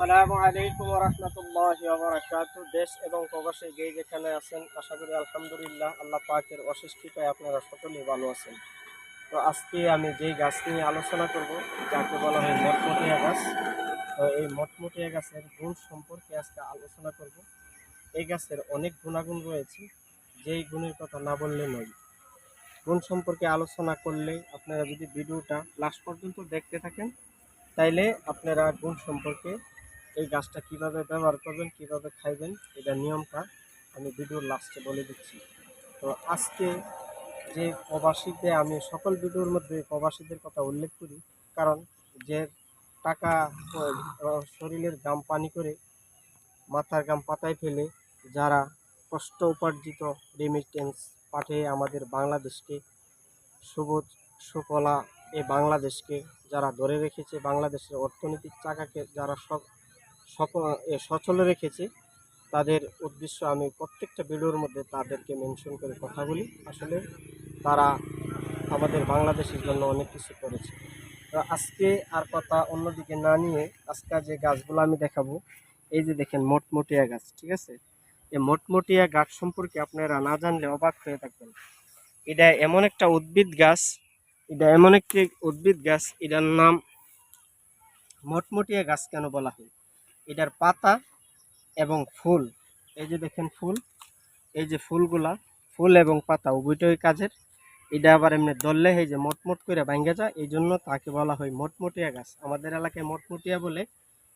আসসালামু আলাইকুম ওয়া রাহমাতুল্লাহি ওয়া বারাকাতুহু। দেশ এবং প্রবাসে যে যেখানে আছেন, আশা করি আলহামদুলিল্লাহ আল্লাহ পাকের অশেষ কৃপায় আপনারা সকলেই ভালো আছেন। তো আজকে আমি যেই গাছ নিয়ে আলোচনা করব, যাকে বলা হয় মটমটিয়া গাছ। তো এই মটমটিয়া গাছের গুণ সম্পর্কে আজকে আলোচনা করব। এই গাছের অনেক গুণাগুণ রয়েছে, যেই গুণের কথা না বললে নয়। গুণ সম্পর্কে আলোচনা করলে আপনারা যদি ভিডিওটা লাস্ট পর্যন্ত দেখতে থাকেন, তাইলে আপনারা গুণ সম্পর্কে এই গাছটা কিভাবে ব্যবহার করবেন, কিভাবে খাইবেন, এটা নিয়মটা আমি ভিডিওর লাস্টে বলে দিচ্ছি। তো আজকে যে প্রবাসীতে আমি সকল ভিডিওর মধ্যে প্রবাসীদের কথা উল্লেখ করি, কারণ যে টাকা শরীরের ঘাম পানি করে মাথার ঘাম পাতায় ফেলে যারা কষ্ট উপার্জিত রেমিটেন্স পাঠিয়ে আমাদের বাংলাদেশকে সবুজ সুফলা এই বাংলাদেশকে যারা ধরে রেখেছে, বাংলাদেশের অর্থনৈতিক চাকাকে যারা সচল রেখেছে, তাদের উদ্দেশ্য আমি প্রত্যেকটা ভিডিওর মধ্যে তাদেরকে মেনশন করে কথা বলি। আসলে তারা আমাদের বাংলাদেশের জন্য অনেক কিছু করেছে। তো আজকে আর কথা অন্যদিকে না নিয়ে আজকে যে গাছগুলো আমি দেখাবো, এই যে দেখেন মটমটিয়া গাছ, ঠিক আছে? এই মটমটিয়া গাছ সম্পর্কে আপনারা না জানলে অবাক হয়ে থাকবেন। এটা এমন একটা উদ্ভিদ গাছ, এটার নাম মটমটিয়া গাছ কেন বলা হয়? এটার পাতা এবং ফুল, এই যে দেখেন ফুল, এই যে ফুল এবং পাতা উভয়টাই কাজের। এটা আবার এমনি ধরলে এই যে মটমট করে ভাঙ্গা যায়, এই জন্য তাকে বলা হয় মটমটিয়া গাছ। আমাদের এলাকায় মটমটিয়া বলে।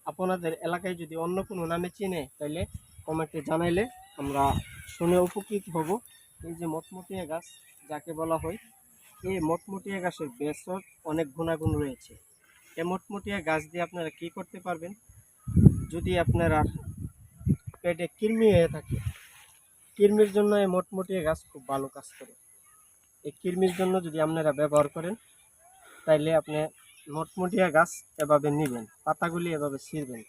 আপনাদের এলাকায় যদি অন্য কোনো নামে চিনে, তাহলে কমেন্টে জানাইলে আমরা শুনে উপকৃত হব। এই যে মটমটিয়া গাছ যাকে বলা হয়, এই মটমটিয়া গাছের বেশর অনেক গুণাগুণ রয়েছে। এই মটমটিয়া গাছ দিয়ে আপনারা কি করতে পারবেন? যদি আপনারা পেটে কৃমি হয়ে থাকে, কৃমির জন্য এই মটমটিয়া গাছ খুব ভালো কাজ করে। এই কৃমির জন্য যদি আপনারা ব্যবহার করেন, তাইলে আপনি মটমটিয়া গাছ এভাবে নেবেন, পাতাগুলি এভাবে ছিঁড়বেন,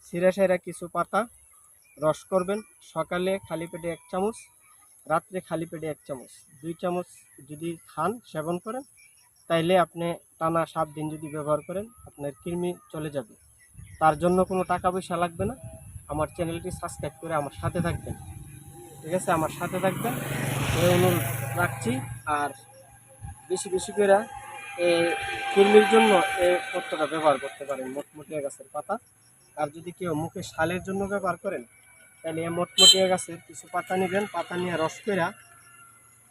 ছিঁড়ে কিছু পাতা রস করবেন। সকালে খালি পেটে 1 চামচ, রাত্রে খালি পেটে 1 চামচ, 2 চামচ যদি খান, সেবন করেন, তাইলে আপনি টানা 7 দিন যদি ব্যবহার করেন, আপনার কৃমি চলে যাবে। তার জন্য কোনো টাকা পয়সা লাগবে না। আমার চ্যানেলটি সাবস্ক্রাইব করে আমার সাথে থাকবেন, ঠিক আছে? আমার সাথে থাকবেন, এই অনুরোধ রাখছি। আর বেশি বেশি করে এই কৃমির জন্য এই পত্রটা ব্যবহার করতে পারেন, মটমটিয়া গাছের পাতা। আর যদি কেউ মুখে ছালের জন্য ব্যবহার করেন, তাহলে এই মটমটিয়া গাছের কিছু পাতা নেবেন, পাতা নিয়ে রস করে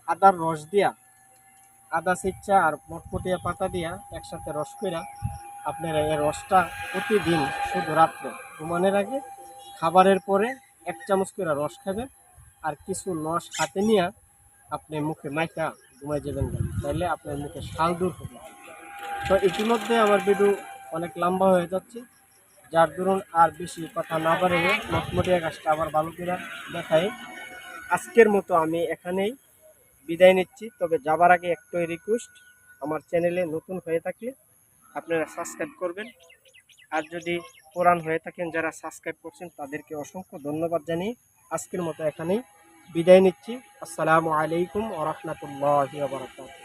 আদার রস দিয়া, আদা চিচ্চা আর মটমটিয়া পাতা দিয়া একসাথে রস করে আপনারা এই রসটা প্রতিদিন, শুধু রাত্রে ঘুমানোর আগে, খাবারের পরে 1 চামচ করে রস খাবেন। আর কিছু রস হাতে নিয়ে আপনি মুখে মাইকা ঘুমাই যাবেন না, তাহলে আপনার মুখে ছাল দূর হবে। তো ইতিমধ্যে আমার ভিডিও অনেক লম্বা হয়ে যাচ্ছে, যার দরুন আর বেশি কথা না বাড়িয়ে মটমটিয়া গাছটা আবার ভালো করে দেখাই। আজকের মতো আমি এখানেই বিদায় নিচ্ছি। তবে যাবার আগে একটাই রিকোয়েস্ট, আমার চ্যানেলে নতুন হয়ে থাকলে আপনারা সাবস্ক্রাইব করবেন। আর যদি পুরান হয়ে থাকেন, যারা সাবস্ক্রাইব করছেন, তাদেরকে অসংখ্য ধন্যবাদ জানিয়ে আজকের মতো এখানেই বিদায় নিচ্ছি। আসসালামু আলাইকুম ওয়া রাহমাতুল্লাহি ওয়া বারাকাতুহু।